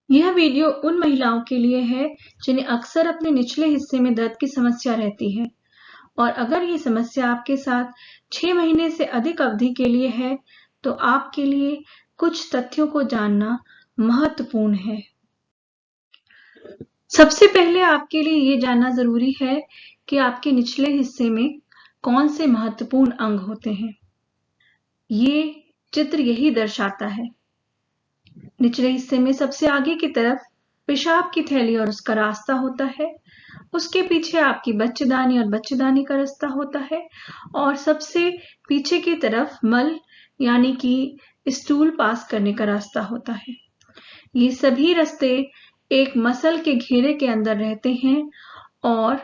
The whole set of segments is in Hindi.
यह वीडियो उन महिलाओं के लिए है जिन्हें अक्सर अपने निचले हिस्से में दर्द की समस्या रहती है और अगर ये समस्या आपके साथ 6 महीने से अधिक अवधि के लिए है तो आपके लिए कुछ तथ्यों को जानना महत्वपूर्ण है। सबसे पहले आपके लिए ये जानना जरूरी है कि आपके निचले हिस्से में कौन से महत्वपूर्ण अंग होते हैं। ये चित्र यही दर्शाता है। निचले हिस्से में सबसे आगे की तरफ पेशाब की थैली और उसका रास्ता होता है। उसके पीछे आपकी बच्चेदानी और बच्चेदानी का रास्ता होता है और सबसे पीछे की तरफ मल यानी कि स्टूल पास करने का रास्ता होता है। ये सभी रास्ते एक मसल के घेरे के अंदर रहते हैं और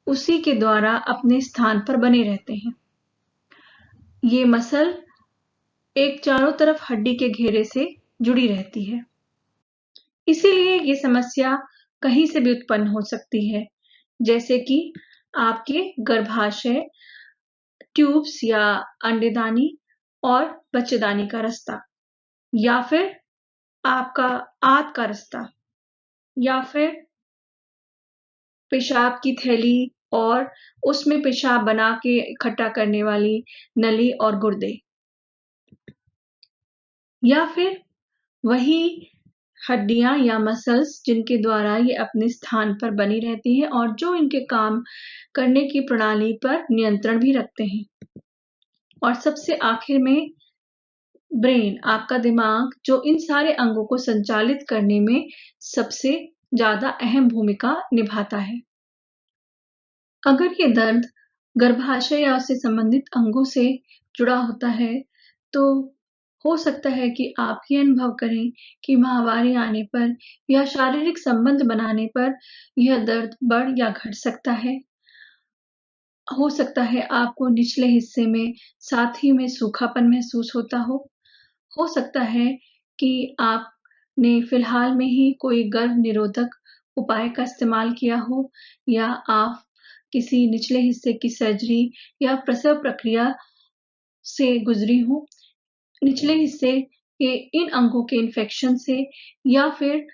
उसी के द्वारा अपने स्थान पर बने रहते हैं। ये मसल एक चारों तरफ हड्डी के घेरे से जुड़ी रहती है। इसीलिए ये समस्या कहीं से भी उत्पन्न हो सकती है, जैसे कि आपके गर्भाशय, ट्यूब्स या अंडेदानी और बच्चेदानी का रास्ता, या फिर आपका आंत का रास्ता, या फिर पेशाब की थैली और उसमें पेशाब बना के इकट्ठा करने वाली नली और गुर्दे, या फिर वही हड्डियां या मसल्स जिनके द्वारा ये अपने स्थान पर बनी रहती हैं और जो इनके काम करने की प्रणाली पर नियंत्रण भी रखते हैं। और सबसे आखिर में ब्रेन, आपका दिमाग, जो इन सारे अंगों को संचालित करने में सबसे ज्यादा अहम भूमिका निभाता है। अगर ये दर्द गर्भाशय या उससे संबंधित अंगों से जुड़ा होता है तो हो सकता है कि आप ये अनुभव करें कि माहवारी आने पर या शारीरिक संबंध बनाने पर यह दर्द बढ़ या घट सकता है। हो सकता है आपको निचले हिस्से में साथ ही में सूखापन महसूस होता हो। हो सकता है कि आपने फिलहाल में ही कोई गर्भ निरोधक उपाय का इस्तेमाल किया हो या आप किसी निचले हिस्से की सर्जरी या प्रसव प्रक्रिया से गुजरी हो। निचले हिस्से के इन अंगों के इन्फेक्शन से या फिर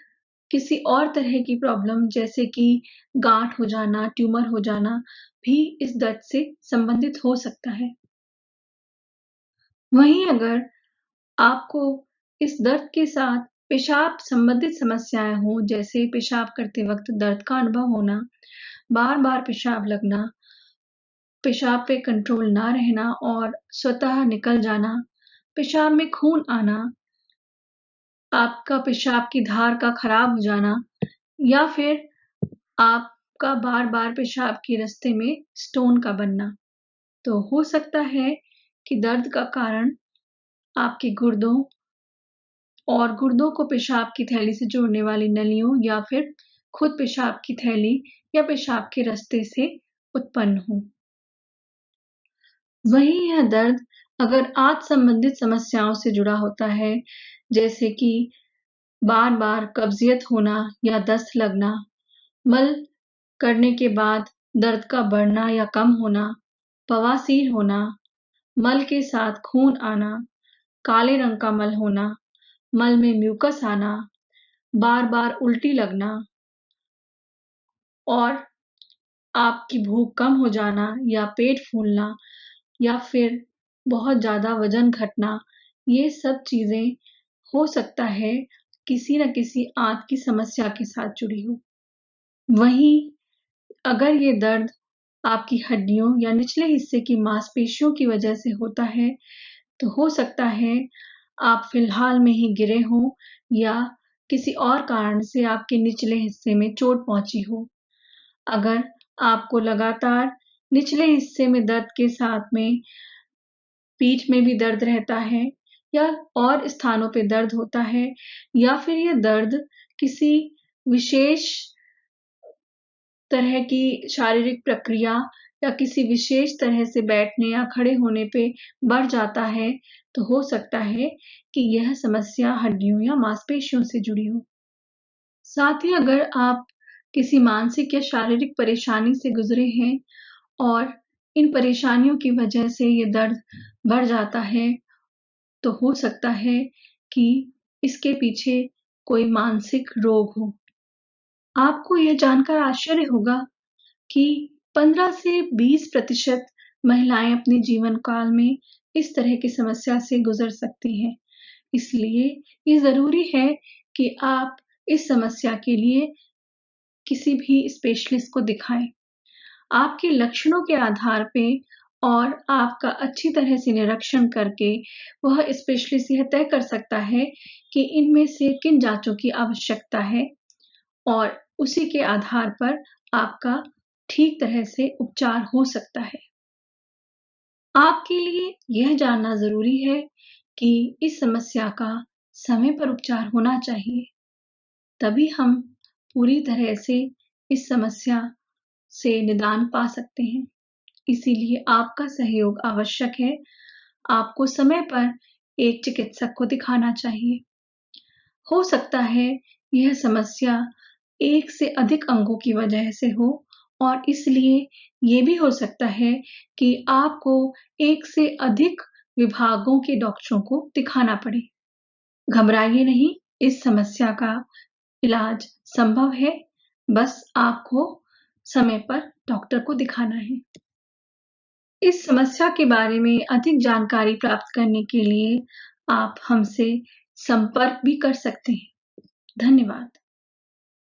किसी और तरह की प्रॉब्लम जैसे कि गांठ हो जाना, ट्यूमर हो जाना भी इस दर्द से संबंधित हो सकता है। वहीं अगर आपको इस दर्द के साथ पेशाब संबंधित समस्याएं हों, जैसे पेशाब करते वक्त दर्द का अनुभव होना, बार-बार पेशाब लगना, पेशाब पे कंट्रोल ना रहना और स्वतः निकल जाना, पेशाब में खून आना, आपका पेशाब की धार का खराब हो जाना या फिर आपका बार-बार पेशाब के रास्ते में स्टोन का बनना, तो हो सकता है कि दर्द का कारण आपके गुर्दों और गुर्दों को पेशाब की थैली से जोड़ने वाली नलियों या फिर खुद पेशाब की थैली या पेशाब के रास्ते से उत्पन्न हो। वहीं यह दर्द अगर आंत संबंधित समस्याओं से जुड़ा होता है, जैसे कि बार-बार कब्जियत होना या दस्त लगना, मल करने के बाद दर्द का बढ़ना या कम होना, बवासीर होना, मल के साथ खून आना, काले रंग का मल होना, मल में म्यूकस आना, बार-बार उल्टी लगना और आपकी भूख कम हो जाना या पेट फूलना या फिर बहुत ज़्यादा वजन घटना, ये सब चीज़ें हो सकता है किसी न किसी आंत की समस्या के साथ जुड़ी हो। वहीं अगर ये दर्द आपकी हड्डियों या निचले हिस्से की मांसपेशियों की वजह से होता है, तो हो सकता है आप फिलहाल में ही गिरे हों या किसी और कारण से आपके निचले हिस्से में चोट पहुंची हो। अगर आपको लगातार निचले हिस्से में दर्द के साथ में पीठ में भी दर्द रहता है या और स्थानों पे दर्द होता है या फिर ये दर्द किसी विशेष तरह की शारीरिक प्रक्रिया या किसी विशेष तरह से बैठने या खड़े होने पे बढ़ जाता है, तो हो सकता है कि यह समस्या हड्डियों या मांसपेशियों से जुड़ी हो। साथ ही अगर आप किसी मानसिक या शारीरिक परेशानी से गुजरे हैं और इन परेशानियों की वजह से ये दर्द बढ़ जाता है, तो हो सकता है कि इसके पीछे कोई मानसिक रोग हो। आपको यह जानकर आश्चर्य होगा कि 15 से 20% महिलाएं अपने जीवन काल में इस तरह की समस्या से गुजर सकती हैं। इसलिए ये ज़रूरी है कि आप इस समस्या के लिए किसी भी स्पेशलिस्ट को दिखाएं। आपके लक्षणों के आधार पे और आपका अच्छी तरह से निरीक्षण करके वह स्पेशलिस्ट यह तय कर सकता है कि इनमें से किन जांचों की आवश्यकता है और उसी के आधार पर आपका ठीक तरह से उपचार हो सकता है। आपके लिए यह जानना ज़रूरी है कि इस समस्या का समय पर उपचार होना चाहिए, तभी हम पूरी तरह से इस समस्या से निदान पा सकते हैं। इसीलिए आपका सहयोग आवश्यक है। आपको समय पर एक चिकित्सक को दिखाना चाहिए। हो सकता है यह समस्या एक से अधिक अंगों की वजह से हो और इसलिए ये भी हो सकता है कि आपको एक से अधिक विभागों के डॉक्टरों को दिखाना पड़े। घबराइए नहीं, इस समस्या का इलाज संभव है, बस आपको समय पर डॉक्टर को दिखाना है। इस समस्या के बारे में अधिक जानकारी प्राप्त करने के लिए आप हमसे संपर्क भी कर सकते हैं। धन्यवाद।